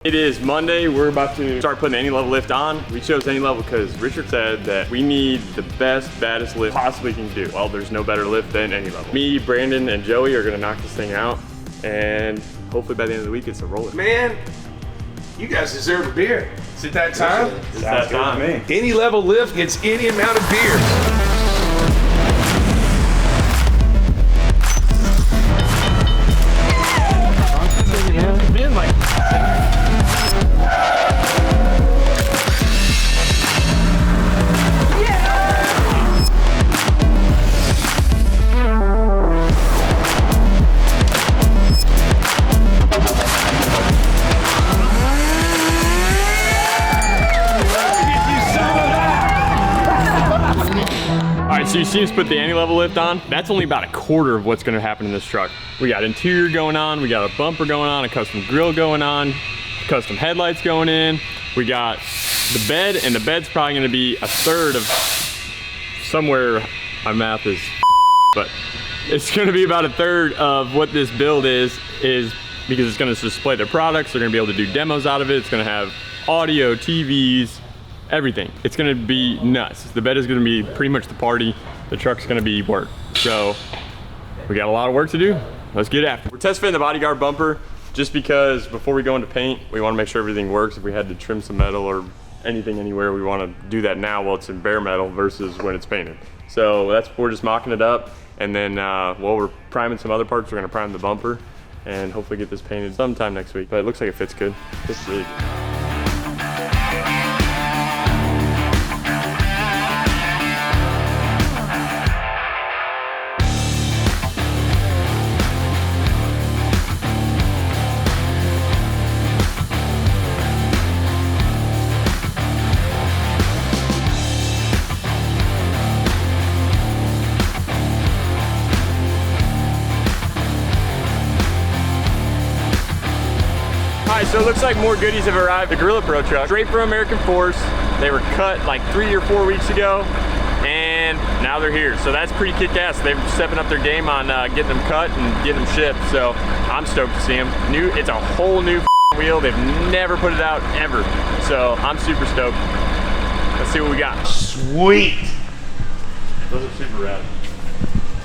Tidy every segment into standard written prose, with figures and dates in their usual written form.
It is Monday. We're about to start putting any level lift on. We chose any level because Richard said that we need the best, baddest lift possibly can do. Well, there's no better lift than any level. Me, Brandon, and Joey are gonna knock this thing out, and hopefully by the end of the week it's a roller. Man, you guys deserve a beer. Is it that time? It's that time. Any level lift gets any amount of beer. So you see us put the anti-level lift on. That's only about a quarter of what's gonna happen in this truck. We got interior going on, we got a bumper going on, a custom grille going on, custom headlights going in. We got the bed, and the bed's probably gonna be a third of somewhere, my math is but it's gonna be about a third of what this build is because it's gonna display their products. They're gonna be able to do demos out of it. It's gonna have audio, TVs, everything. It's gonna be nuts. The bed is gonna be pretty much the party. The truck's gonna be work. So we got a lot of work to do. Let's get after it. We're test fitting the bodyguard bumper just because before we go into paint, we wanna make sure everything works. If we had to trim some metal or anything anywhere, we wanna do that now while it's in bare metal versus when it's painted. So we're just mocking it up. And then while we're priming some other parts, we're gonna prime the bumper and hopefully get this painted sometime next week. But it looks like it fits good. Fits really good. So it looks like more goodies have arrived. The GorillaPro truck, straight from American Force. They were cut like 3 or 4 weeks ago, and now they're here. So that's pretty kick-ass. They're stepping up their game on getting them cut and getting them shipped. So I'm stoked to see them. It's a whole new wheel. They've never put it out ever. So I'm super stoked. Let's see what we got. Sweet. Those are super rad.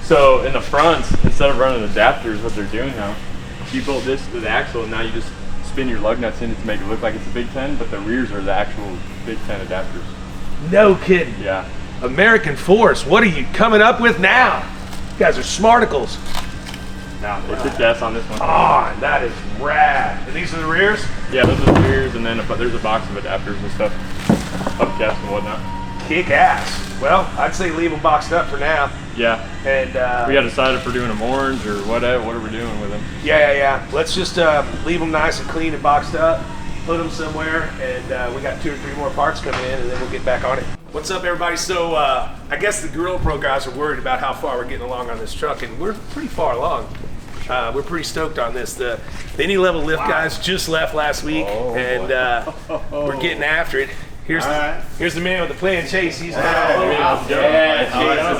So in the fronts, instead of running adapters, what they're doing now, you bolt this to the axle, and now you just spin your lug nuts in it to make it look like it's a Big 10, but the rears are the actual Big 10 adapters. No kidding. Yeah. American Force, what are you coming up with now? You guys are smarticles. Now, they kick ass on this one. Oh, that is rad. And these are the rears? Yeah, those are the rears, and then there's a box of adapters and stuff, hubcaps and whatnot. Kick ass. Well, I'd say leave them boxed up for now. Yeah. And we got decided if we're doing them orange or whatever. What are we doing with them? Yeah. Let's just leave them nice and clean and boxed up, put them somewhere, and we got 2 or 3 more parts coming in, and then we'll get back on it. What's up, everybody? So I guess the GorillaPro guys are worried about how far we're getting along on this truck, and we're pretty far along. We're pretty stoked on this. The any level lift guys just left last week, and we're getting after it. Here's the man with the plan, Chase. He's as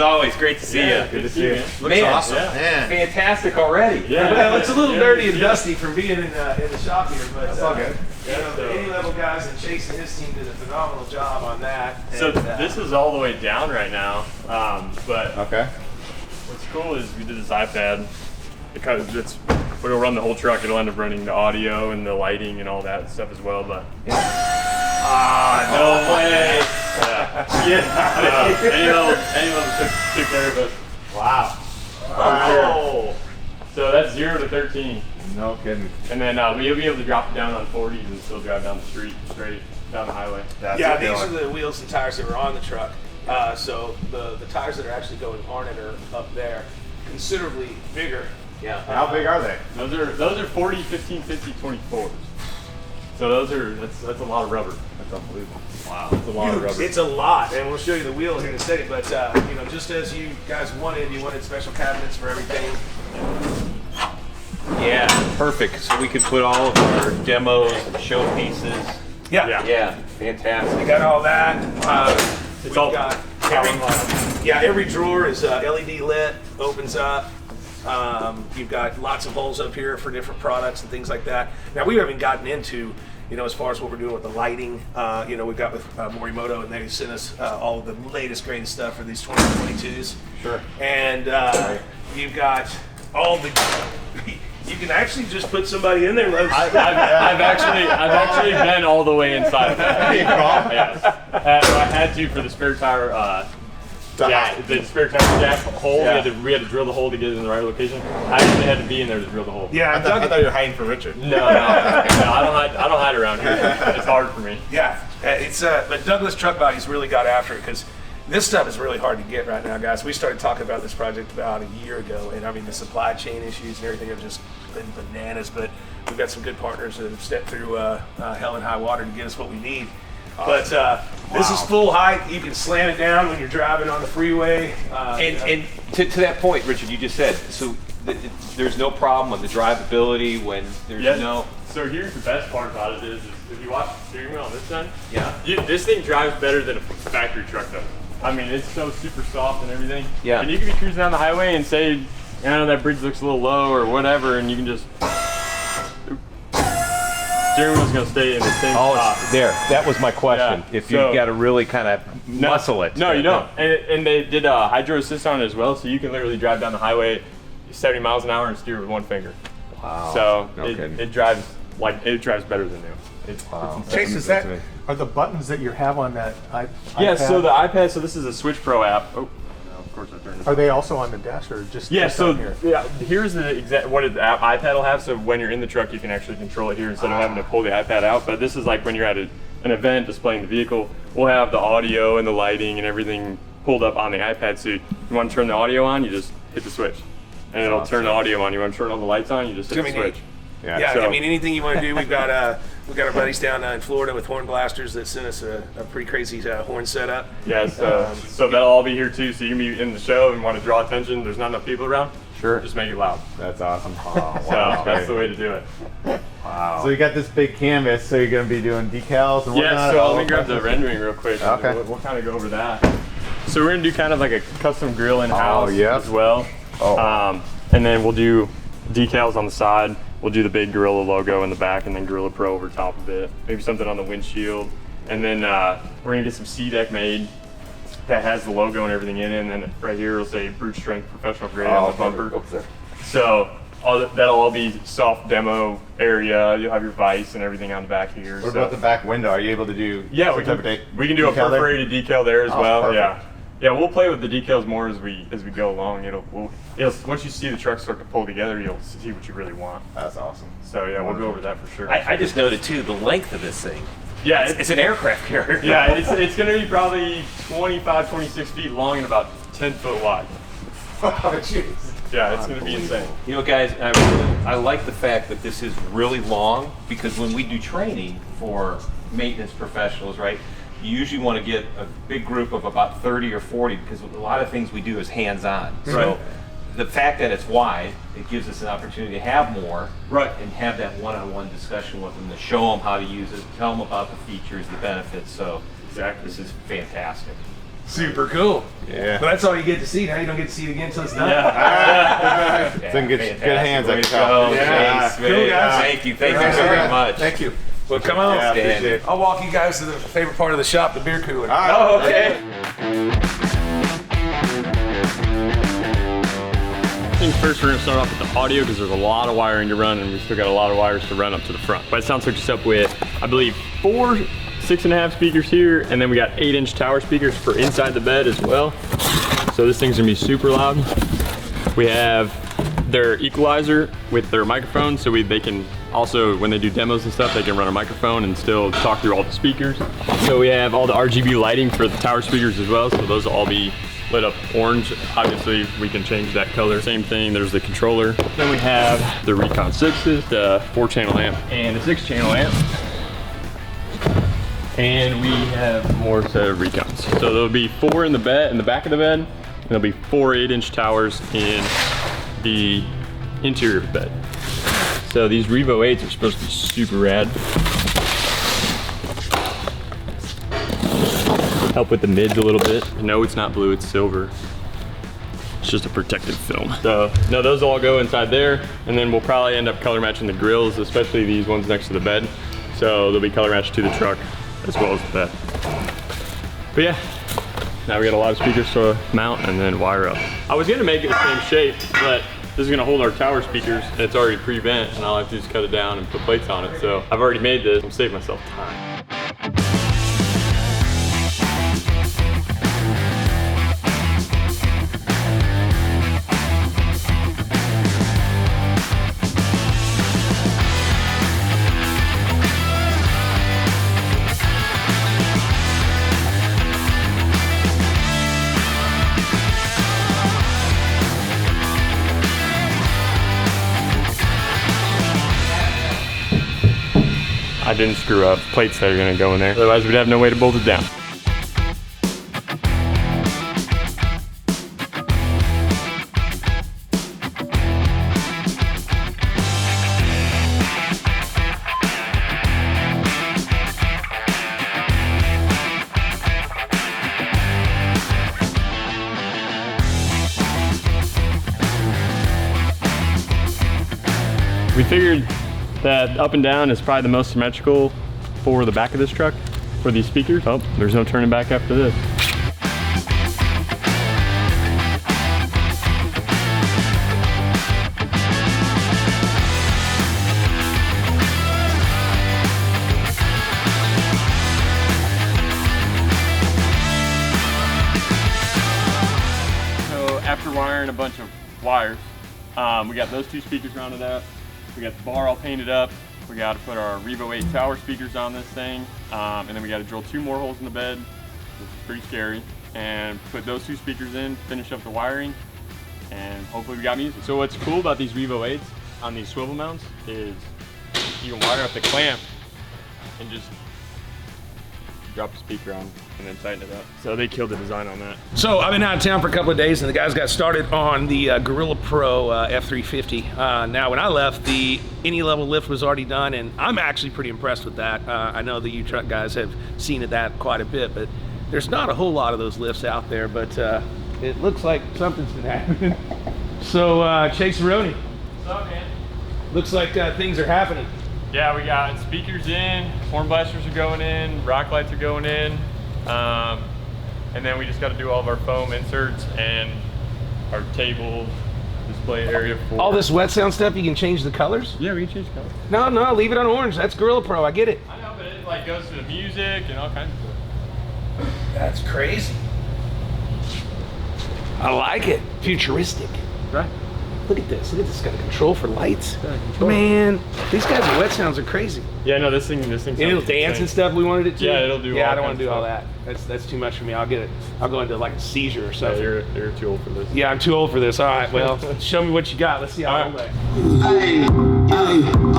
always, great to see you. Good to see you. Looks awesome. Man. Fantastic already. Yeah. Well, it's a little dirty and dusty from being in the shop here, but that's all good. You know, the any level guys and Chase and his team did a phenomenal job on that. So and, this is all the way down right now, but Okay. what's cool is we did this iPad. We'll run the whole truck. It'll end up running the audio and the lighting and all that stuff as well. But no way! Any level took care of it. Wow. Oh. So that's 0 to 13. No kidding. And then you'll be able to drop it down on 40s and still drive down the street straight down the highway. yeah, these are the wheels and tires that were on the truck. So the tires that are actually going on it are up there, considerably bigger. Yeah. How big are they? Those are 40, 15, 50, 24s. So that's a lot of rubber. That's unbelievable. Wow, that's a lot of rubber. It's a lot, and we'll show you the wheel here in a second. But you know, just as you guys wanted special cabinets for everything. Yeah, perfect. So we could put all of our demos and showpieces. Yeah, fantastic. We got all that. It's all got every drawer is LED lit, opens up. You've got lots of holes up here for different products and things like that. Now we haven't gotten into you know, as far as what we're doing with the lighting. You know, we've got with Morimoto, and they sent us all of the latest, greatest stuff for these 2022s. Sure. And you've got all the. You can actually just put somebody in there. I've actually been all the way inside of that. Yes. I had to for the spare tire. The spare tire jack hole. Yeah. We had to drill the hole to get it in the right location. I actually had to be in there to drill the hole. Yeah, I thought you were hiding for Richard. No, I don't hide around here. It's hard for me. Yeah, it's but Douglas Truck Bodies really got after it because this stuff is really hard to get right now, guys. We started talking about this project about a year ago, and I mean the supply chain issues and everything have just been bananas. But we've got some good partners that have stepped through hell and high water to get us what we need. But this is full height. You can slam it down when you're driving on the freeway. And to that point, Richard, you just said, so there's no problem with the drivability when there's no... So here's the best part about it is if you watch the steering wheel on this side, Yeah. This thing drives better than a factory truck does. I mean, it's so super soft and everything. Yeah. And you can be cruising down the highway and say, I know that bridge looks a little low or whatever, and you can just... Steering wheel's gonna stay in the same spot. There. That was my question. Yeah. If you've got to really kind of muscle it. No, you don't. And they did hydro assist on it as well, so you can literally drive down the highway 70 miles an hour and steer with one finger. Wow. So it drives better than new. Chase, are the buttons that you have on that iPad? Yeah, so the iPad, so this is a Switch Pro app. Oh, no, of course I turned it. Are they also on the dash or just so here? yeah, here's the exact what the iPad will have. So when you're in the truck, you can actually control it here instead of having to pull the iPad out. But this is like when you're at an event displaying the vehicle, we'll have the audio and the lighting and everything pulled up on the iPad. So you want to turn the audio on, you just hit the switch, and it'll turn the audio on. You want to turn all the lights on, you just hit the switch. Yeah, I mean, anything you want to do, we've got our buddies down in Florida with horn blasters that sent us a pretty crazy horn setup. Yeah, so that'll all be here too. So you can be in the show and want to draw attention. There's not enough people around. Sure. Just make it loud. That's awesome. Oh, wow. So that's the way to do it. Wow. So you got this big canvas, so you're going to be doing decals and whatnot? Yeah, so let me grab the rendering real quick. Okay. We'll kind of go over that. So we're going to do kind of like a custom grill in-house as well. And then we'll do decals on the side. We'll do the big Gorilla logo in the back and then GorillaPro over top of it. Maybe something on the windshield. And then we're gonna get some C-deck made that has the logo and everything in it. And then right here it'll say brute strength professional grade on the bumper. So that'll all be soft demo area. You'll have your vise and everything on the back here. What about the back window? Are you able to do we can do a perforated decal there as well. Perfect. Yeah, we'll play with the decals more as we go along. Once you see the truck start to pull together, you'll see what you really want. That's awesome. So yeah, we'll go over that for sure. I just noted too the length of this thing. Yeah, it's an aircraft carrier. Yeah, it's going to be probably 25, 26 feet long and about 10 foot wide. Oh, jeez. Yeah, it's going to be insane. You know, guys, I like the fact that this is really long because when we do training for maintenance professionals, right, you usually want to get a big group of about 30 or 40 because a lot of things we do is hands-on. So the fact that it's wide, it gives us an opportunity to have more and have that one-on-one discussion with them to show them how to use it, tell them about the features, the benefits. So this is fantastic. Super cool. Yeah. But that's all you get to see. Now you don't get to see it again until it's done. Yeah. It's in good hands. Way to go. Yeah. Thanks, Cool, guys. Thank you very much. Thank you. Well, come on. Yeah, appreciate it. I'll walk you guys to the favorite part of the shop, the beer cooler. Oh, okay. First, we're going to start off with the audio because there's a lot of wiring to run and we still got a lot of wires to run up to the front. But it sounds hooked us up with, I believe, 4 6.5 speakers here, and then we got 8-inch tower speakers for inside the bed as well. So this thing's gonna be super loud. We have their equalizer with their microphone, so they can also, when they do demos and stuff, they can run a microphone and still talk through all the speakers. So we have all the RGB lighting for the tower speakers as well, so those will all be lit up orange. Obviously, we can change that color. Same thing, there's the controller. Then we have the Recon 6s, the 4-channel amp, and the 6-channel amp. And we have more set of Recons. So there'll be 4 in the bed, in the back of the bed, and there'll be 4 8-inch towers in the interior of the bed. So these Revo 8s are supposed to be super rad. Help with the mids a little bit. No, it's not blue, it's silver. It's just a protective film. So, no, those all go inside there, and then we'll probably end up color matching the grills, especially these ones next to the bed. So they'll be color matched to the truck as well as the bed. But yeah, now we got a lot of speakers to mount and then wire up. I was gonna make it the same shape, but this is gonna hold our tower speakers and it's already pre-bent and I'll have to just cut it down and put plates on it. So I've already made this, I'm saving myself time. I didn't screw up plates that are gonna go in there. Otherwise we'd have no way to bolt it down. We figured that up and down is probably the most symmetrical for the back of this truck for these speakers. Oh, there's no turning back after this. So after wiring a bunch of wires, we got those two speakers rounded up. We got the bar all painted up. We got to put our Revo 8 tower speakers on this thing. And then we got to drill 2 more holes in the bed, which is pretty scary. And put those 2 speakers in, finish up the wiring, and hopefully we got music. So what's cool about these Revo 8s on these swivel mounts is you can wire up the clamp and just drop the speaker on and then tighten it up. So they killed the design on that. So I've been out of town for a couple of days and the guys got started on the GorillaPro F350. Now when I left, the any level lift was already done and I'm actually pretty impressed with that. I know the U-Truck guys have seen that quite a bit, but there's not a whole lot of those lifts out there, but it looks like something's been happening. So Chase Roney. What's up, man? Looks like things are happening. Yeah, we got speakers in, horn blasters are going in, rock lights are going in, and then we just got to do all of our foam inserts and our table display area for... All this wet sound stuff, you can change the colors? Yeah, we can change colors. No, leave it on orange. That's GorillaPro, I get it. I know, but it like goes to the music and all kinds of stuff. That's crazy. I like it. Futuristic. Right. Look at this. Look at this. Got a control for lights. Man, these guys' wet sounds are crazy. Yeah, no, this thing. And it'll dance and stuff. We wanted it to. Yeah, it'll do. Yeah, all I don't want to do all kinds that. That's too much for me. I'll get it. I'll go into like a seizure or of stuff. something. Yeah, you're too old for this. Yeah, I'm too old for this. All right, well, show me what you got. Let's see how old I am. Hey,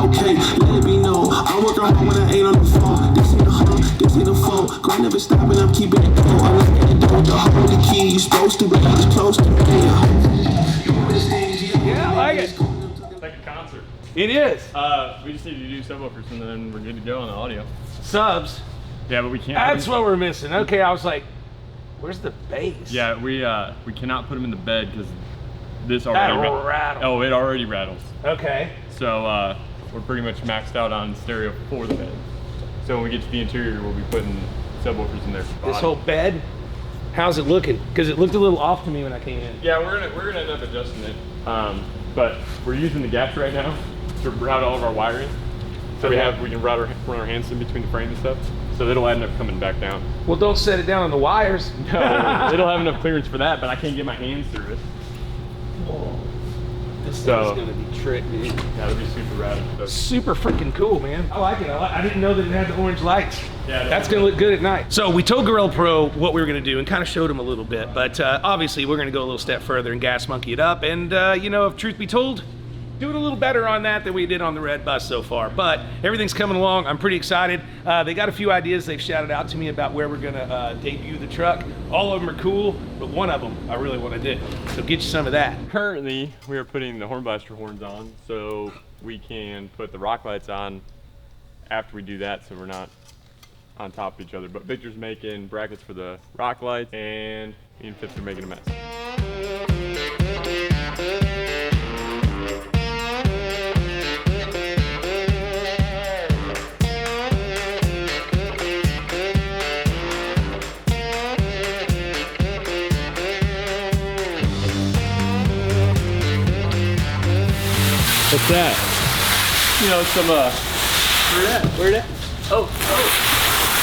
okay, let me know. I work hard when I ain't on the phone. This ain't a home, this ain't a phone. Grind never stopping, I'm keeping it cold. I'm like at the door, the holy key. You supposed to be this close to me. Yeah, I like it. It's like a concert. It is. We just need to do subwoofers and then we're good to go on the audio. Subs. Yeah, but we can't. That's what we're missing. Okay, I was like, where's the bass? Yeah, we cannot put them in the bed because this already rattle. Oh, it already rattles. Okay. So we're pretty much maxed out on stereo for the bed. So when we get to the interior, we'll be putting subwoofers in there. This whole bed, how's it looking? Because it looked a little off to me when I came in. Yeah, we're gonna end up adjusting it. But we're using the gaps right now to route all of our wiring. So we can run our hands in between the frame and stuff. So it'll end up coming back down. Well, don't set it down on the wires. No, it'll have enough clearance for that, but I can't get my hands through it. Whoa. This So- thing's gonna be tricky. Yeah, it'll be super rad. So, Super freaking cool, man. I like it. I didn't know that it had the orange lights. Yeah, That's gonna look good at night. So we told GorillaPro what we were gonna do and kind of showed them a little bit, but obviously we're gonna go a little step further and gas monkey it up. And you know, if truth be told, doing a little better on that than we did on the red bus so far. But everything's coming along. I'm pretty excited. They got a few ideas they've shouted out to me about where we're gonna debut the truck. All of them are cool, but one of them I really want to do. So get you some of that. currently, we are putting the horn blaster horns on so we can put the rock lights on after we do that, so we're not on top of each other. But Victor's making brackets for the rock lights, and me and Fitz are making a mess. What's that? You know, some where that? Oh,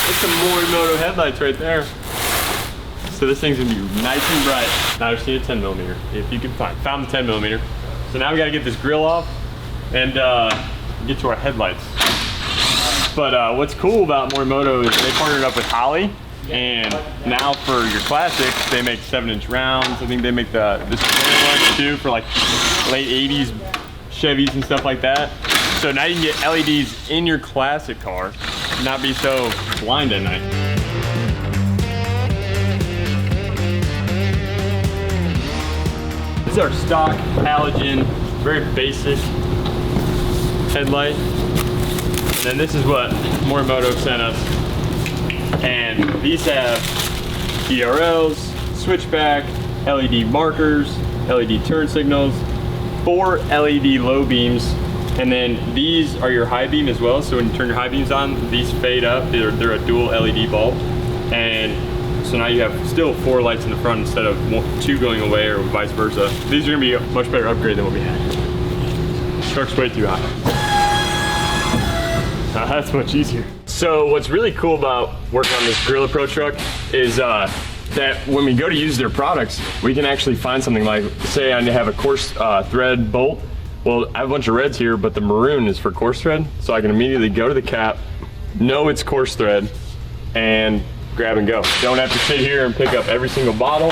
it's some Morimoto headlights right there. So this thing's gonna be nice and bright. Now I just need a 10mm, if you can found the 10mm. So now we gotta get this grill off and get to our headlights. But what's cool about Morimoto is they partnered up with Holley, and now for your classics, they make 7-inch rounds. I think they make this one too for like late 80s Chevys and stuff like that. So now you can get LEDs in your classic car, and not be so blind at night. This is our stock halogen, very basic headlight. And then this is what Morimoto sent us. And these have ERLs, switchback, LED markers, LED turn signals, 4 LED low beams, and then these are your high beam as well. So when you turn your high beams on, these fade up. They're a dual LED bulb. And so now you have still 4 lights in the front instead of 2 going away or vice versa. These are gonna be a much better upgrade than what we had. Truck's way too high. That's much easier. So what's really cool about working on this GorillaPro truck is that when we go to use their products, we can actually find something like, say I have a coarse thread bolt. Well, I have a bunch of reds here, but the maroon is for coarse thread. So I can immediately go to the cap, know it's coarse thread, and grab and go. Don't have to sit here and pick up every single bottle.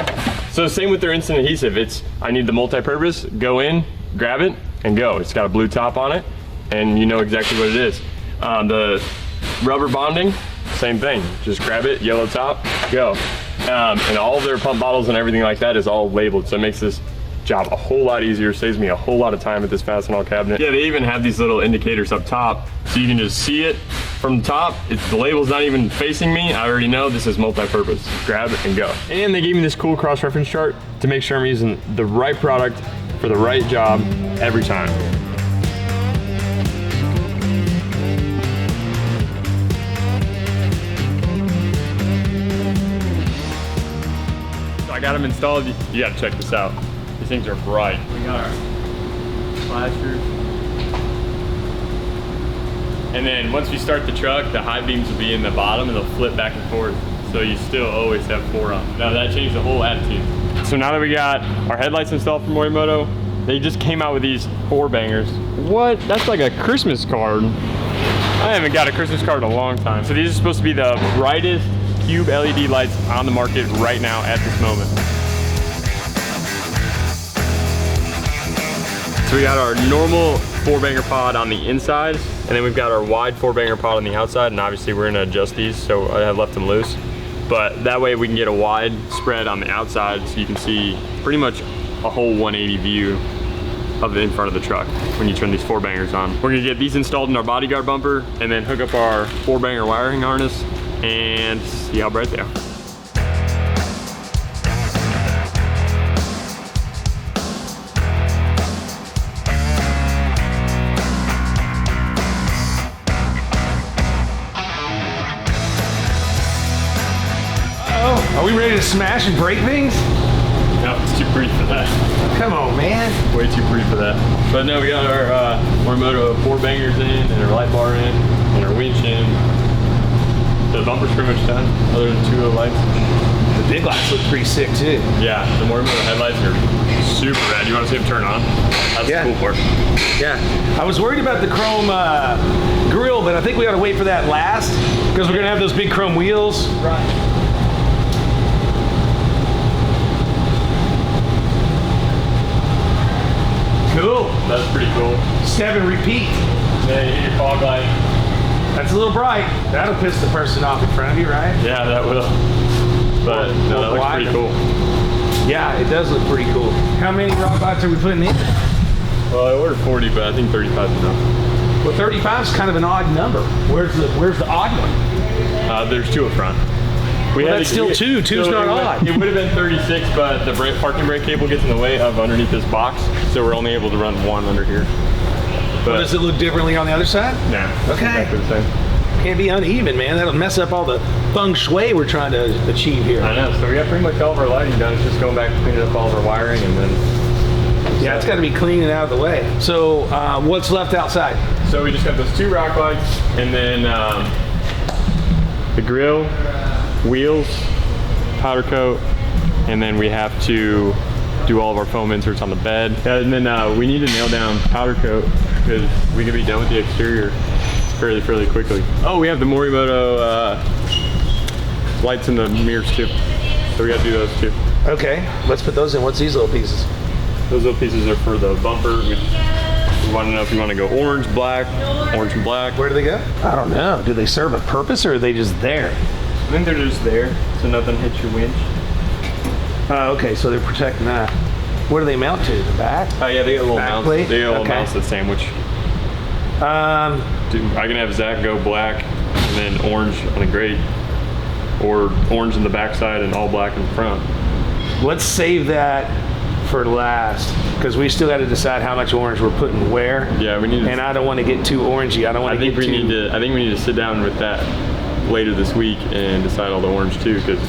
So same with their instant adhesive. I need the multi-purpose, go in, grab it, and go. It's got a blue top on it, and you know exactly what it is. The rubber bonding, same thing. Just grab it, yellow top, go. And all of their pump bottles and everything like that is all labeled, so it makes this job a whole lot easier, saves me a whole lot of time at this Fastenal cabinet. Yeah, they even have these little indicators up top, so you can just see it from the top. The label's not even facing me. I already know this is multi-purpose. Grab it and go. And they gave me this cool cross-reference chart to make sure I'm using the right product for the right job every time. I got them installed. You gotta check this out. These things are bright. We got our flashers. And then once we start the truck, the high beams will be in the bottom and they'll flip back and forth. So you still always have 4 on. Now that changed the whole attitude. So now that we got our headlights installed from Morimoto, they just came out with these 4 bangers. What? That's like a Christmas card. I haven't got a Christmas card in a long time. So these are supposed to be the brightest cube LED lights on the market right now at this moment. So we got our normal 4-banger pod on the inside, and then we've got our wide 4-banger pod on the outside, and obviously we're gonna adjust these, so I have left them loose. But that way we can get a wide spread on the outside so you can see pretty much a whole 180 view of the in front of the truck when you turn these 4-bangers on. We're gonna get these installed in our bodyguard bumper and then hook up our 4-banger wiring harness and see how bright they are. Oh, are we ready to smash and break things? No, it's too brief for that. Come on, man. Way too brief for that. But no, we got our Morimoto 4-bangers in, and our light bar in, and our winch in. The bumper's pretty much done, other than 2 of the lights. The big lights look pretty sick too. Yeah, the Morimoto headlights are super rad. You want to see them turn on? That's the cool part. Yeah. I was worried about the chrome grill, but I think we ought to wait for that last because we're gonna have those big chrome wheels. Right. Cool. That's pretty cool. 7 repeat. Yeah, you get your fog light. That's a little bright. That'll piss the person off in front of you, right? Yeah, that will. But no, that looks pretty cool. Yeah, it does look pretty cool. How many rock lights are we putting in? Well, I ordered 40, but I think 35 is enough. Well, 35 is kind of an odd number. Where's the odd one? There's 2 up front. That's still 2. 2's not odd. It would have been 36, but the parking brake cable gets in the way of underneath this box, so we're only able to run 1 under here. But does it look differently on the other side? Nah. Okay. Exactly the same. Can't be uneven, man. That'll mess up all the feng shui we're trying to achieve here. I know. So we got pretty much all of our lighting done. It's just going back and cleaning up all of our wiring, and then Yeah, it's got to be clean and out of the way. So what's left outside? So we just got those 2 rock lights, and then the grill, wheels, powder coat, and then we have to do all of our foam inserts on the bed. And then we need to nail down powder coat because we can be done with the exterior fairly quickly. Oh, we have the Morimoto lights in the mirrors too. So we gotta do those too. Okay, let's put those in. What's these little pieces? Those little pieces are for the bumper. We want to know if you want to go orange, black, orange and black. Where do they go? I don't know. Do they serve a purpose or are they just there? I think they're just there so nothing hits your winch. Okay, so they're protecting that. What do they mount to? The back? Oh yeah, they got a little mounts. plate? They got a little Okay. mounts that sandwich. Dude, I can have Zach go black and then orange on the grate, or orange in the backside and all black in the front. Let's save that for last because we still got to decide how much orange we're putting where. Yeah, we need to. And I don't want to get too orangey. I don't want I to think get we too. need to. I think we need to sit down with that later this week and decide all the orange too, because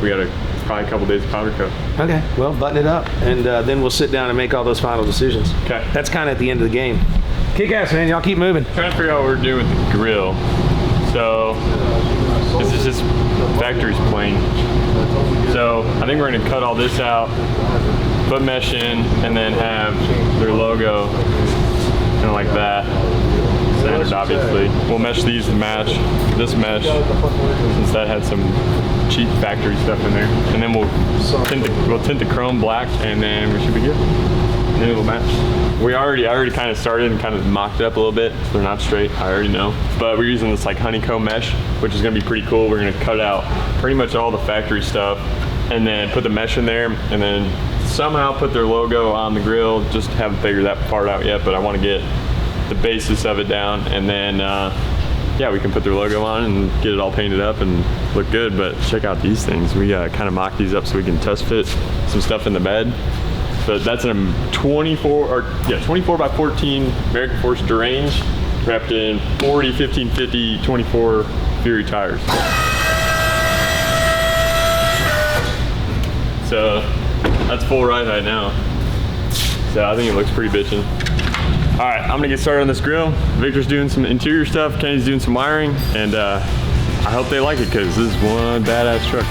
we got probably a couple days of powder coat. Okay, well, button it up, and then we'll sit down and make all those final decisions. Okay. That's kind of at the end of the game. Kick ass, man. Y'all keep moving. Trying to figure out what we're doing with the grill. So this is just factory's plane. So I think we're gonna cut all this out, put mesh in, and then have their logo kind of like that. Standard, obviously. We'll mesh these to match this mesh, since that had some cheap factory stuff in there. And then we'll tint the chrome black, and then we should be good. And then it'll match. I already kind of started and kind of mocked it up a little bit. They're not straight, I already know. But we're using this like honeycomb mesh, which is gonna be pretty cool. We're gonna cut out pretty much all the factory stuff and then put the mesh in there, and then somehow put their logo on the grill. Just haven't figured that part out yet, but I wanna get the basis of it down, and then yeah, we can put their logo on and get it all painted up and look good. But check out these things. We kind of mocked these up so we can test fit some stuff in the bed. But that's a 24 by 14 American Force Durange wrapped in 40, 15, 50, 24 Fury tires. So that's full ride right now. So I think it looks pretty bitchin'. All right, I'm gonna get started on this grill. Victor's doing some interior stuff, Kenny's doing some wiring, and I hope they like it because this is one badass truck.